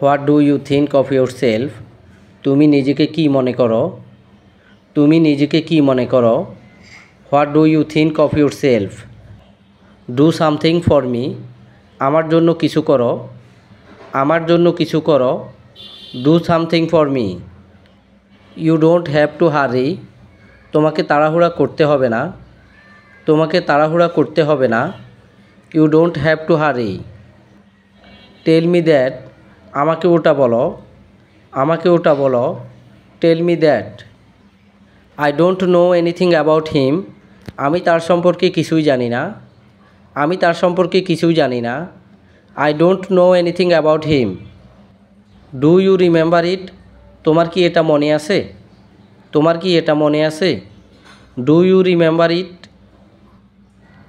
What do you think of yourself? তুমি নিজেকে কি মনে করো? তুমি নিজেকে কি মনে করো? What do you think of yourself? Do something for me. আমার জন্য কিছু করো। আমার জন্য কিছু করো। Do something for me. You don't have to hurry. তোমাকে তাড়াহুড়া করতে হবে না। তোমাকে তাড়াহুড়া করতে হবে না। You don't have to hurry. Tell me that. আমাকে ওটা বলো। আমাকে ওটা বলো। Tell me that. I don't know anything about him. আমি তার সম্পর্কে কিছুই জানি না। আমি তার সম্পর্কে কিছুই জানি না। I don't know anything about him. Do you remember it? তোমার কি এটা মনে আছে? তোমার কি এটা মনে আছে? Do you remember it?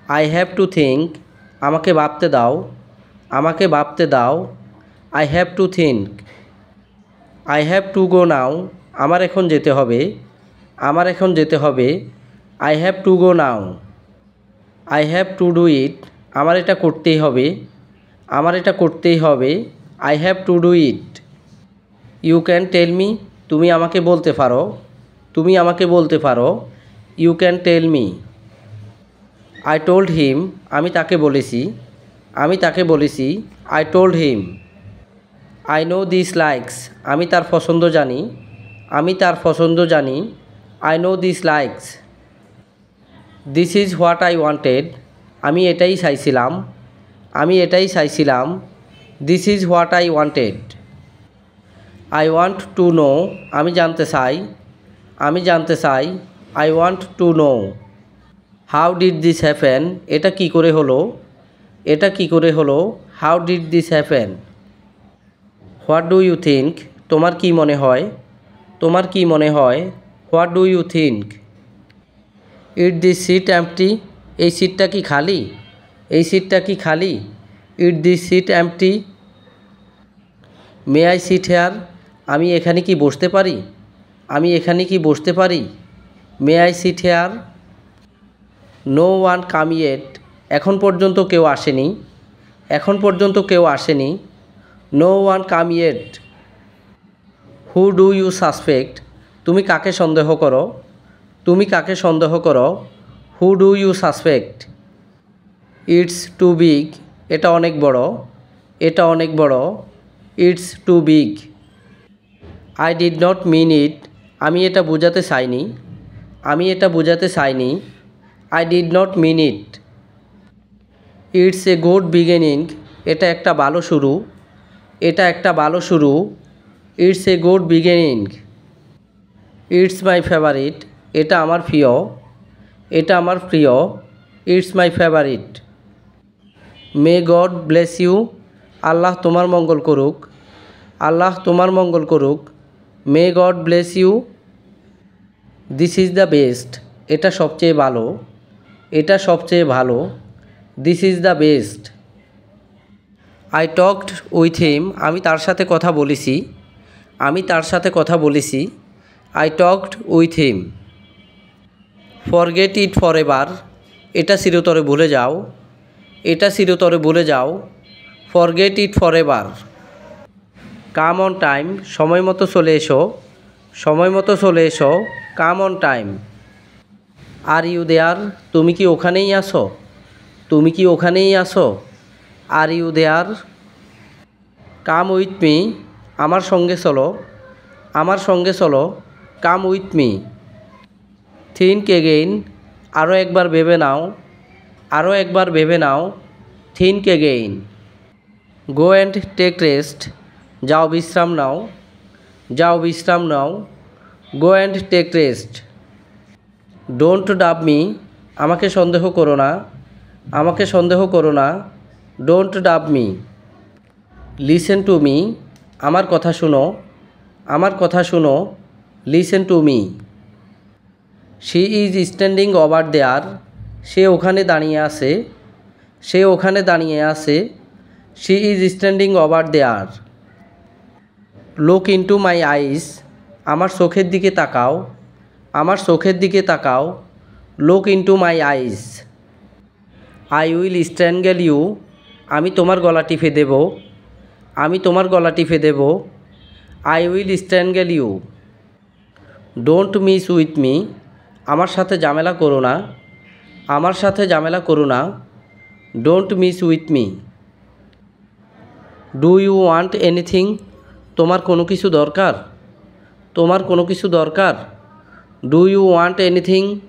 I have to think. আমাকে ভাবতে দাও। আমাকে ভাবতে দাও। I have to think. I have to go now. আমার এখন যেতে হবে। আমার এখন যেতে হবে। I have to go now. I have to do it. আমার এটা করতেই হবে। আমার এটা করতেই হবে। I have to do it. You can tell me. তুমি আমাকে বলতে পারো। তুমি আমাকে বলতে পারো। You can tell me. I told him. আমি তাকে বলেছি। আমি তাকে বলেছি। I told him. I know this likes. আমি তার পছন্দ জানি। আমি তার পছন্দ জানি। I know this likes. This is what I wanted. আমি এটাই চাইছিলাম। আমি এটাই চাইছিলাম। This is what I wanted. I want to know. আমি জানতে চাই। আমি জানতে চাই। I want to know. How did this happen? এটা কি করে হলো? এটা কি করে হলো? How did this happen? What do you think? তোমার কি মনে হয়? তোমার কি মনে হয়? What do you think? It this seat empty? এই সিটটা কি খালি? এই সিটটা কি খালি? It this seat empty? May I sit here? আমি এখানে কি বসতে পারি? আমি এখানে কি বসতে পারি? May I sit here? No one come yet? এখন পর্যন্ত কেউ আসেনি। এখন পর্যন্ত কেউ আসেনি। No one come yet. Who do you suspect? তুমি কাকে সন্দেহ করো? তুমি কাকে সন্দেহ করো? Who do you suspect? It's too big? এটা অনেক বড়। এটা অনেক বড়। It's too big. I did not mean it? আমি এটা বোঝাতে চাইনি। আমি এটা বোঝাতে চাইনি। I did not mean it. It's a good beginning? এটা একটা ভালো শুরু। এটা একটা ভালো শুরু। It's a good beginning. It's my favourite? এটা আমার প্রিয়। এটা আমার প্রিয়। It's my favourite. May God bless you? আল্লাহ তোমার মঙ্গল করুক। আল্লাহ তোমার মঙ্গল করুক। May God bless you. This is the best? এটা সবচেয়ে ভালো। এটা সবচেয়ে ভালো। This is the best. I talked with him? আমি তার সাথে কথা বলেছি। আমি তার সাথে কথা বলেছি। I talked with him. Forget it for ever? এটা চিরতরে ভুলে যাও। এটা চিরতরে ভুলে যাও। Forget it for ever. Come on time? সময় মতো চলে এসো। সময় মতো চলে এসো। Come on time. Are you there? তুমি কি ওখানেই আছো? তুমি কি ওখানেই আছো? Are you there? Come with me? আমার সঙ্গে চলো। আমার সঙ্গে চলো। Come with me. Think again? আরও একবার ভেবে নাও। আরও একবার ভেবে নাও। Think again. Go and take rest? যাও বিশ্রাম নাও। যাও বিশ্রাম নাও। Go and take rest. Don't doubt me? আমাকে সন্দেহ করো না। আমাকে সন্দেহ করো না। Don't doubt me. Listen to me? আমার কথা শুনো। আমার কথা শুনো। Listen to me. She is standing over there? সে ওখানে দাঁড়িয়ে আছে। সে ওখানে দাঁড়িয়ে আছে। She is standing over there. Look into my eyes? আমার চোখের দিকে তাকাও। আমার চোখের দিকে তাকাও। Look into my eyes. I will strangle you? আমি তোমার গলা টিপে দেব। আমি তোমার গলা টিপে দেব। I will strangle you. Don't miss with me. আমার সাথে ঝামেলা করো না। আমার সাথে ঝামেলা করো না। Don't miss with me. Do you want anything. তোমার কোনো কিছু দরকার। তোমার কোনো কিছু দরকার। Do you want anything.